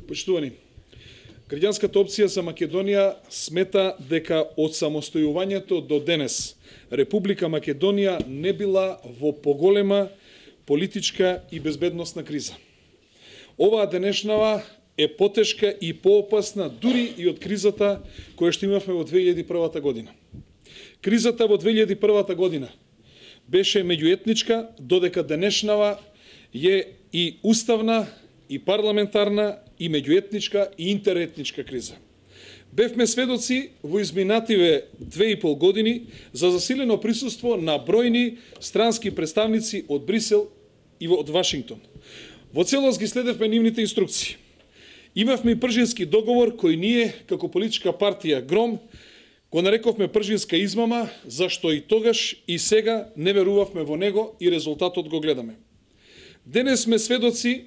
Почитувани, граѓанската опција за Македонија смета дека од самостојувањето до денес Република Македонија не била во поголема политичка и безбедносна криза. Оваа денешнава е потешка и поопасна дури и од кризата која што имавме во 2001 година. Кризата во 2001 година беше меѓуетничка, додека денешнава е и уставна, и парламентарна, и меѓуетничка, и интеретничка криза. Бевме сведоци во изминативе 2,5 години за засилено присуство на бројни странски представници од Брисел и од Вашингтон. Во целост ги следевме нивните инструкции. Имавме и пржински договор кој ние, како политичка партија Гром, го нарековме пржинска измама, зашто и тогаш и сега не верувавме во него и резултатот го гледаме. Денес сме сведоци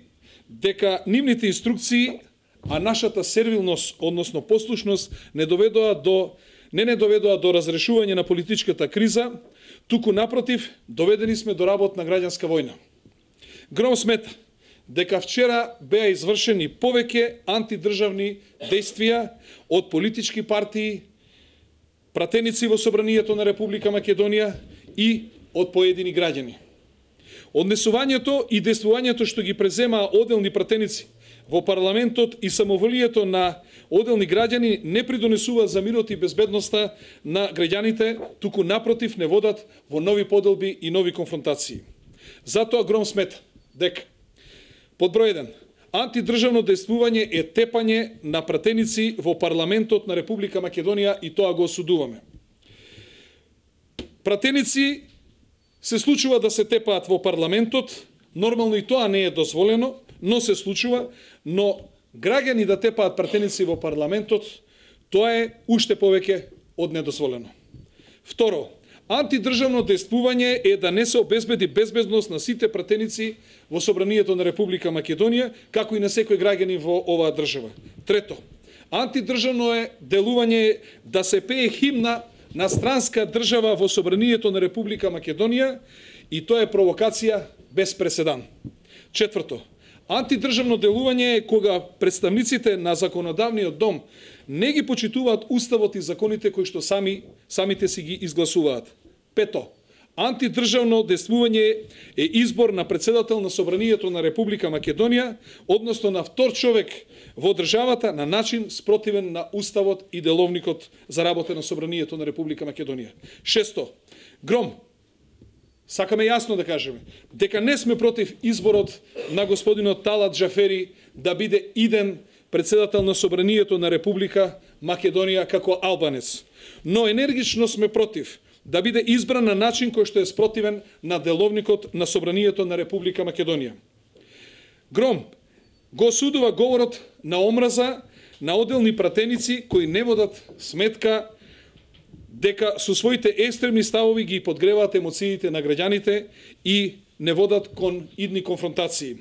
дека нивните инструкции, а нашата сервилност, односно послушност, не доведоа до разрешување на политичката криза, туку напротив, доведени сме до работна граѓанска војна. Гром смета дека вчера беа извршени повеќе антидржавни дејствија од политички партии, пратеници во Собранието на Република Македонија и од поедини граѓани. Однесувањето и действувањето што ги преземаа одделни пратеници во парламентот и самоволието на одделни граѓани не придонесуваат за мирот и безбедноста на граѓаните, туку напротив не водат во нови поделби и нови конфронтации. Затоа Гром смета дека под број 1 антидржавно действување е тепање на пратеници во парламентот на Република Македонија и тоа го осудуваме. Пратеници се случува да се тепаат во парламентот, нормално и тоа не е дозволено, но се случува, но граѓани да тепаат пратеници во парламентот, тоа е уште повеќе од недозволено. Второ, антидржавно действување е да не се обезбеди безбедност на сите пратеници во Собранието на Република Македонија, како и на секој граѓанин во оваа држава. Трето, антидржавно е делување да се пее химна на странска држава во Собранието на Република Македонија и тоа е провокација без преседан. Четврто, антидржавно делување е кога представниците на законодавниот дом не ги почитуваат уставот и законите кои што самите си ги изгласуваат. Пето, антидржавно действување е избор на председател на Собранието на Република Македонија, односно на втор човек во државата на начин спротивен на уставот и деловникот за работа на Собранието на Република Македонија. Шесто, Гром, сакаме јасно да кажеме дека не сме против изборот на господинот Талат Джафери да биде иден председател на Собранието на Република Македонија како албанец, но енергично сме против да биде избран на начин кој што е спротивен на деловникот на Собранието на Република Македонија. Гром го осудува говорот на омраза на одделни пратеници кои не водат сметка дека со своите екстремни ставови ги подгреваат емоциите на граѓаните и не водат кон идни конфронтации.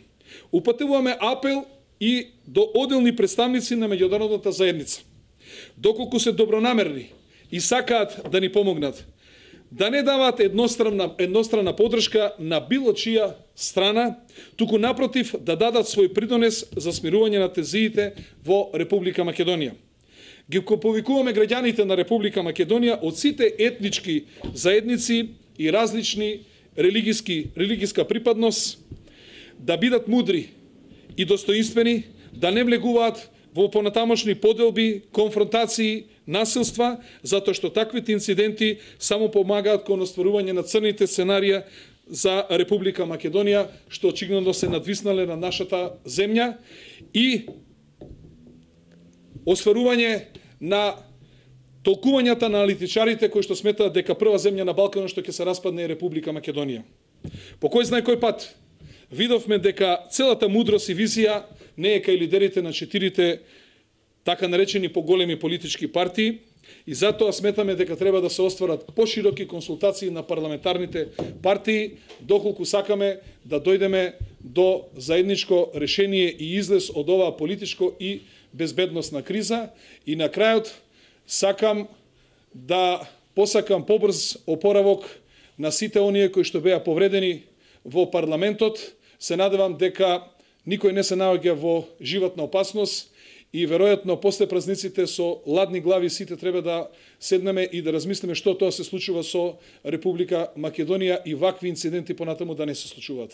Упатуваме апел и до одделни представници на меѓународната заедница, доколку се добронамерни и сакаат да ни помогнат, да не даваат едностранна поддршка на било чија страна, туку напротив да дадат свој придонес за смирување на тензиите во Република Македонија. Ги повикуваме граѓаните на Република Македонија од сите етнички заедници и различни религиска припадност да бидат мудри и достоинствени, да не влегуваат во понатамошни поделби, конфронтации, насилства, затоа што таквите инциденти само помагаат кон остварување на црните сценарија за Република Македонија, што очигледно се надвиснале на нашата земја и остварување на толкувањата на аналитичарите кои што сметаат дека прва земја на Балканот што ќе се распадне е Република Македонија. По кој знае кој пат видовме дека целата мудрост и визија не е кај лидерите на четирите така наречени поголеми политички партии и затоа сметаме дека треба да се остварат пошироки консултации на парламентарните партии, доколку сакаме да дојдеме до заедничко решение и излез од оваа политичко и безбедносна криза. И на крајот сакам да посакам побрз опоравок на сите оние кои што беа повредени во парламентот. Се надевам дека никој не се наоѓа во животна опасност и веројатно после празниците со ладни глави сите треба да седнеме и да размислиме што тоа се случува со Република Македонија и вакви инциденти понатаму да не се случуваат.